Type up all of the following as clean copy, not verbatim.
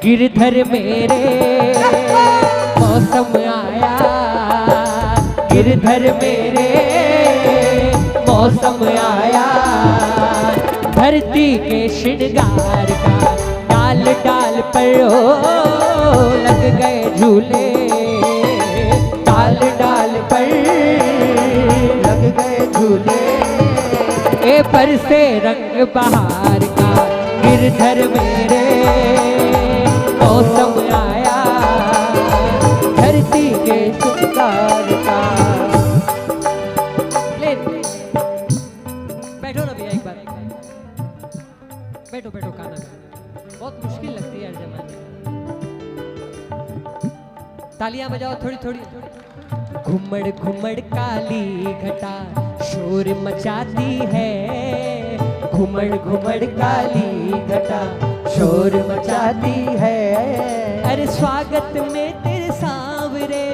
गिरधर मेरे मौसम आया, गिरधर मेरे मौसम आया, धरती के श्रृंगार का डाल डाल पर लग गए झूले, डाल डाल पर लग गए झूले। ए पर से रंग बहार का, गिरधर मेरे मौसम आया, धरती के श्रृंगार का। बैठो ना भैया एक बार, बैठो बैठो, खाना बहुत मुश्किल लगती है हर जमाने में। तालियां बजाओ थोड़ी थोड़ी। घुमड़ घुमड़ काली घटा शोर मचाती है, घुमड़ घुमड़ काली घटा शोर मचाती है। अरे स्वागत में तेरे सांवरे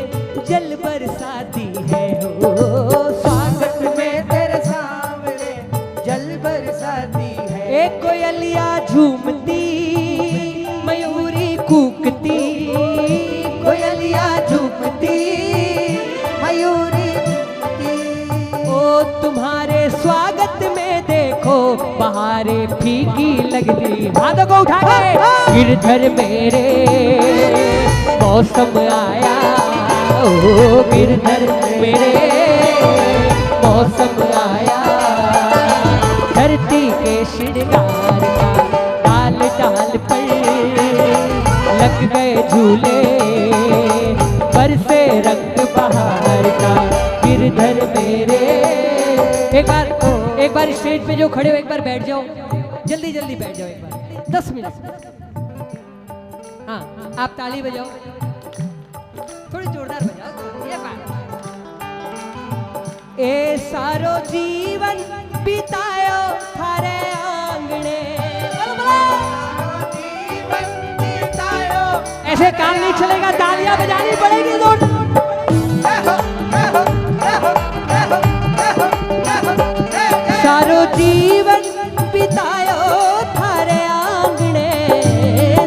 जल बरसाती है हो, स्वागत में तेरे सांवरे जल बरसाती है। एक कोयलिया झूमती मयूरी कूकती, कोयलिया झूमती मयूरी कूकती। ओ तुम्हारे स्वागत में देखो बहारें फीकी लगती। हाथों को उठा के, गिरधर मेरे मौसम आया, ओ गिरधर मेरे मौसम आया, धरती के श्रृंगार का डाल डाल पर लग गए झूले, बरसे रंग बहार का, गिरधर मेरे। एक बार स्टेज पे जो खड़े हो एक बार बैठ जाओ, जल्दी जल्दी बैठ जाओ एक बार, 10 मिनट। हाँ आप ताली बजाओ, थोड़ी जोरदार बजाओ ये बात। ए सारो जीवन बितायो थारे आंगने, ऐसे काम नहीं चलेगा, तालियां बजानी पड़ेगी जोर। सारो जीवन बितायो थारे आंगने,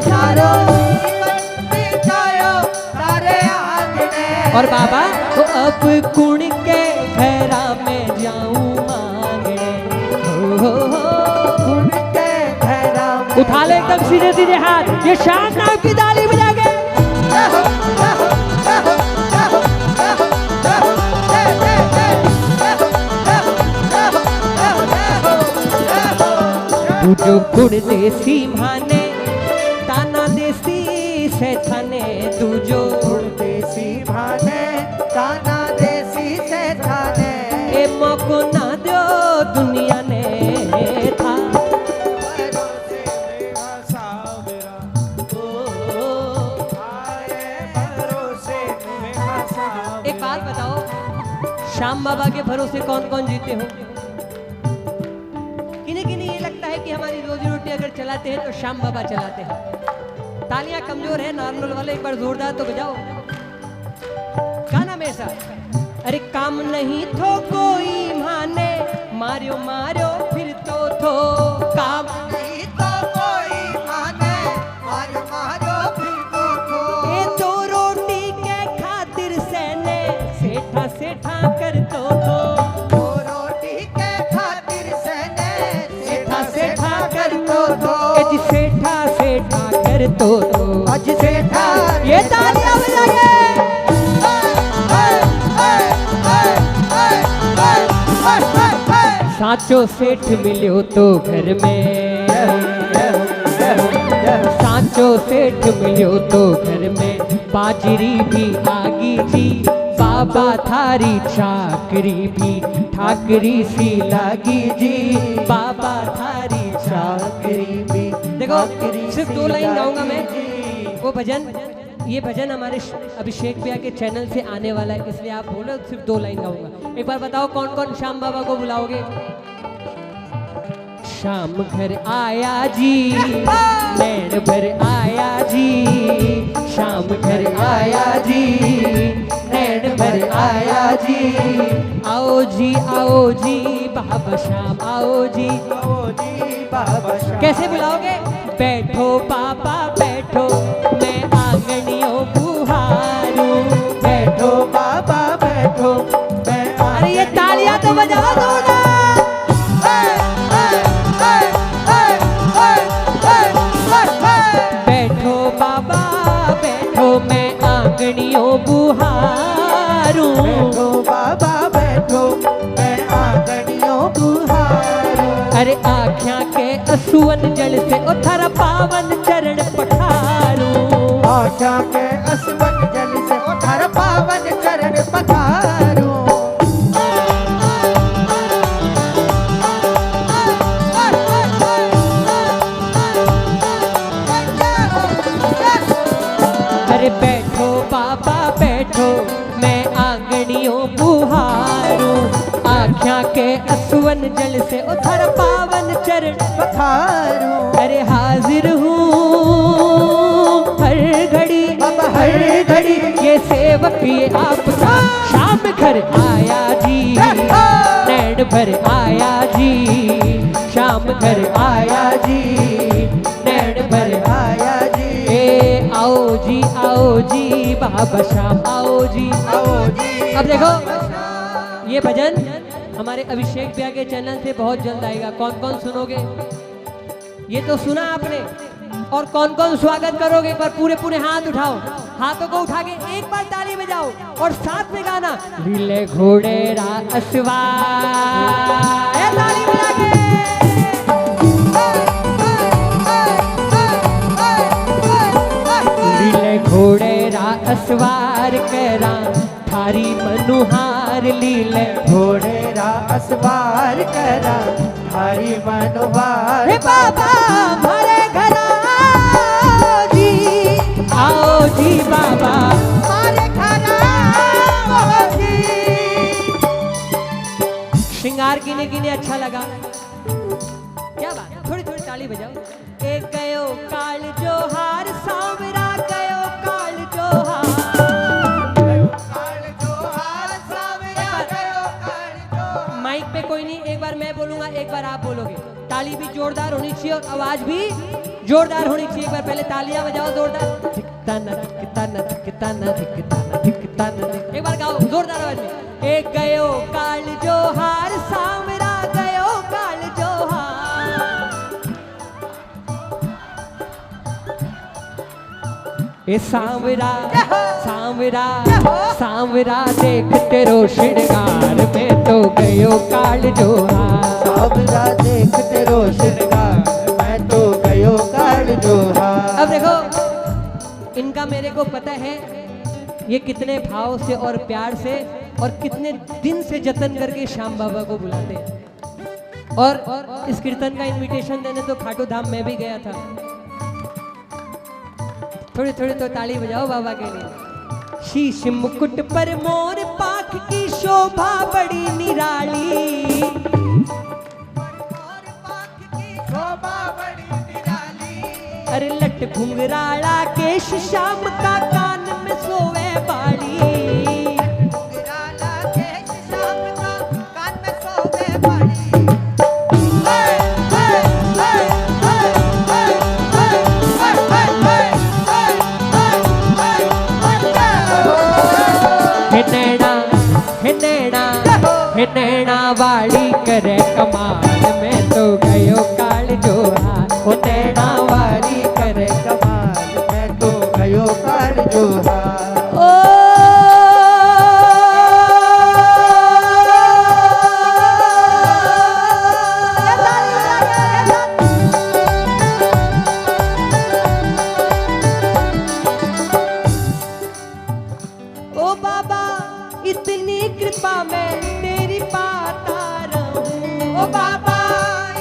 सारो जीवन बितायो थारे आंगने। और बाबा तो अब कुण के घरा में जाऊं मांगने, हो कुण के घरा में। उठा ले एकदम सीधे सीधे हाथ, ये शानदार की ताली बजा के। तू जो गुड़ देसी माने ताना देसी से थाने, तू जो गुड़ देसी भाने ताना देसी से थाने। ए मौको ना दो दुनिया ने था। एक बात बताओ, श्याम बाबा के भरोसे कौन कौन जीते हो? किन्हीं किन्हीं ये लगता है कि हमारी रोजी रोटी अगर चलाते हैं तो श्याम बाबा चलाते हैं। तालियां कमजोर है, नॉर्मल वाले एक बार जोरदार तो बजाओ गाना मेरे साथ। अरे काम नहीं थो कोई माने, मारियो मारियो फिर तो थो, काम नहीं तो कोई माने, मारो मारो फिर तो थो। ये दो रोटी के खातिर सेने सेठा सेठा कर तो थो, दो रोटी के खातिर सेने सेठा सेठा कर तो थो। जी सेठा सेठा कर तो थो। अज सेठा ये तालियां बजा के। साचो सेठ मिलियो तो घर में, साचो सेठ मिलियो तो घर में, बाजरी भी आगी जी, बाबा थारी चाकरी भी ठाकरी सी लागी जी, बाबा थारी चाकरी भी। देखो सिर्फ 2 लाइन गाऊंगा मैं, वो भजन, ये भजन हमारे अभिषेक भैया के चैनल से आने वाला है, इसलिए आप बोलो सिर्फ 2 लाइन गाऊंगा। एक बार बताओ कौन कौन श्याम बाबा को बुलाओगे? शाम घर आया जी, नैन भर आया जी, शाम घर आया जी, नैन भर आया जी। आओ जी बाबा श्याम, आओ जी बाबा श्याम। कैसे बुलाओगे? बैठो पापा बैठो, बजाओ जोरदार। बैठो बाबा बैठो, मैं आंगनियों बुहारूं। बैठो बाबा बैठो, मैं आंगनियों बुहारूं। अरे आँख्या के असुवन जल से उथर पावन चरण पखारूं। आशा के असवन जल से उठर पावन चरण पखारूं। अरे बैठो बाबा बैठो, मैं आंगनियों बुहारूं। आँख्या के असुवन जल से उथर पावन चरण पखारूं। अरे हाजिर हूँ हर घड़ी, बाबा हर घड़ी, ये सेवक ये आपका शाम घर आया जी। नैन भर आया जी, शाम घर आया जी। नैन भर आया जी। ए आओ जी बाबा शाम आओ जी। आओ जी। अब देखो ये भजन हमारे अभिषेक भैया के चैनल से बहुत जल्द आएगा। कौन कौन सुनोगे? ये तो सुना आपने, और कौन कौन स्वागत करोगे? एक बार पूरे पूरे हाथ उठाओ, हाथों को उठा के एक बार ताली बजाओ और साथ में गाना लीले घोड़े असवार। ए ताली बजा के लीले घोड़े असवार करा थारी मनुहार। लीले घोड़े असवार करा थारी मनोवार। हे बाबा हमारे घर आओ जी बाबा हमारे घर आओ जी। श्रृंगार गिने गिने अच्छा लगा? क्या बात, थोड़ी थोड़ी ताली बजाओ। एक गयो काल जोहार सांवरा गयो काल जोहार। माइक पे कोई नहीं, एक बार मैं बोलूंगा एक बार आप बोलोगे। ताली भी जोरदार होनी चाहिए और आवाज भी जोरदार होनी चाहिए। एक बार पहले तालियां बजाओ जोरदार। धिकता न धिकता न धिकता न धिकता न धिकता न। एक बार गाओ जोरदार आवाज में। एक गयो काल जोहार सांवरा गयो काल जोहार। ए सांवरा सांवरा सांवरा देख तेरो श्रृंगार में तो गयो काल जोहार। सांवरा देख तेरो श्रृंगार मैं तो गयो काल जोहार। अब देखो इनका मेरे को पता है ये कितने भाव से और प्यार से और कितने दिन से जतन करके श्याम बाबा को बुलाते हैं। और इस कीर्तन का इनविटेशन देने तो खाटू धाम में भी गया था। थोड़ी थोड़ी तो ताली बजाओ बाबा के लिए। शीश मुकुट पर मोर पाख की शोभा बड़ी निराली। अरे लट घुंघराला केश श्याम का कान में सोवे बाली। घुंघराला केश श्याम का कान में सोवे बाली। हे नैना वाली करे कमाल में तो गयो काल जोहार। ओ नैना वाली करे कमाल मैं तो गयो काल जोहार। ओ ओ बाबा इतनी कृपा में तेरी पाता रहूं। ओ बाबा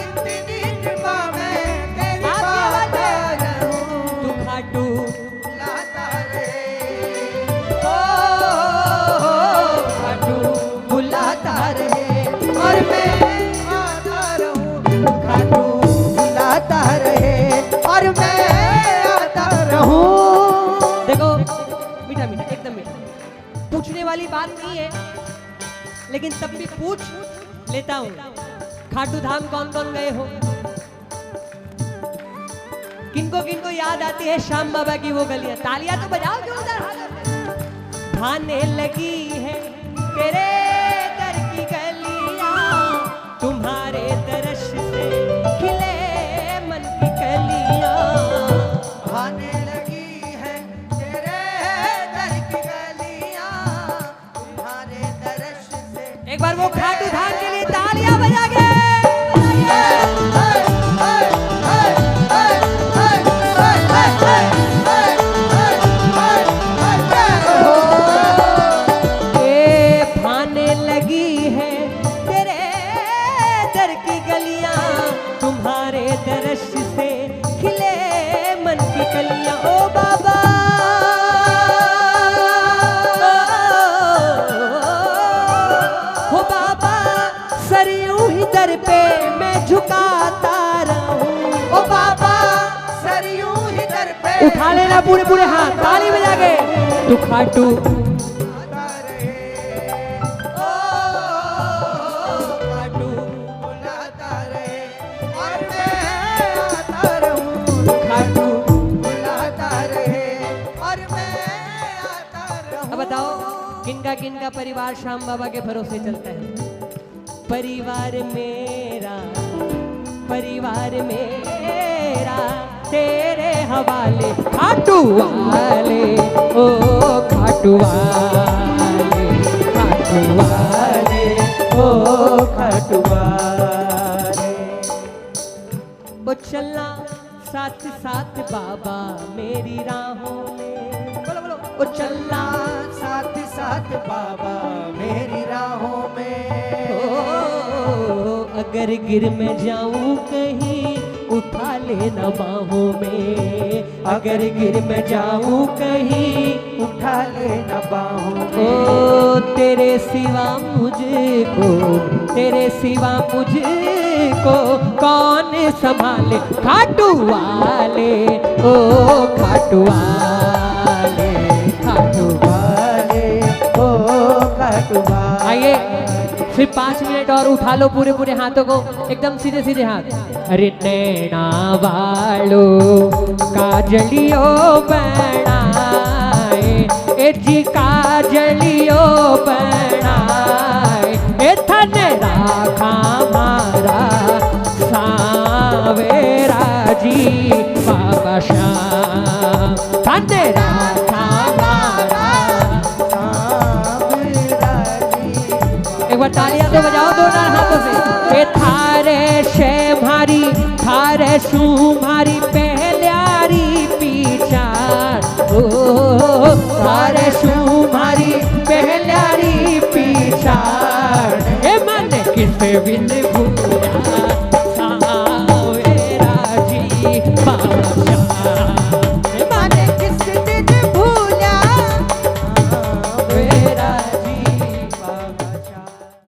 इतनी कृपा में तेरी पाता रहूं। तू खाटू लाता रे ओ खाटू बुलाता रहे और मैं आता रहूं। खाटू बुलाता रहे और मैं आता रहूं। देखो मीठा मीठा एकदम मीठा, पूछने वाली बात नहीं है लेकिन तब भी पूछ लेता हूँ। खाटू धाम कौन कौन गए हो? किनको किनको याद आती है श्याम बाबा की वो गलियां? तालियां तो बजाओ जोरदार। भाने लगी है तेरे दर की गलियां। बार वो खाटू धाम के लिए तालियां बजा के भाने लगी है तेरे दर की गलियां, तुम्हारे दरस से खिले मन की कलियां। ओ बाबा हो बाबा, सर यूं ही दर पे मैं झुकाता रहूं। ओ बाबा सर यूं ही दर पे उठा लेना पूरे पूरे हाथ, ताली बजा के। तू खाटू आता रहे, ओ खाटू बुलाता रहे और मैं आता रहूं। खाटू। बुलाता रहे और मैं आता रहूं। अब बताओ किनका परिवार श्याम बाबा के भरोसे चलता है? परिवार मेरा तेरे हवाले। खाटू वाले ओ खाटू वाले, खाटू वाले ओ खाटू वाले। ओ चलना साथ साथ बाबा मेरी राहों में। बोलो बोलो। ओ चलना साथ साथ बाबा मेरी राहों में। अगर गिर मैं जाऊं कहीं उठा लेना बाहों में। अगर गिर मैं जाऊं कहीं उठा लेना बाहों में। ओ तेरे सिवा मुझको कौन संभाले? खाटू वाले ओ खाटू वाले, खाटू वाले ओ खाटू वाले। आइए सिर्फ 5 मिनट और उठा लो पूरे पूरे हाथों को, एकदम सीधे सीधे हाथ। अरे नैना वालो काजलियो बनाए, ए जी काजलियो बनाए। ए थन राखा मारा सावेरा जी बाबा श्याम। थन राखा मारा सावेरा जी। एक बार तालियां तो बजाओ दोनों हाथों से। ए थारे शे मारी थारे शू मारी पहल्यारी पीछाड़। ओ थारे शू मारी पहल्यारी पीछाड़। ए मन किस विन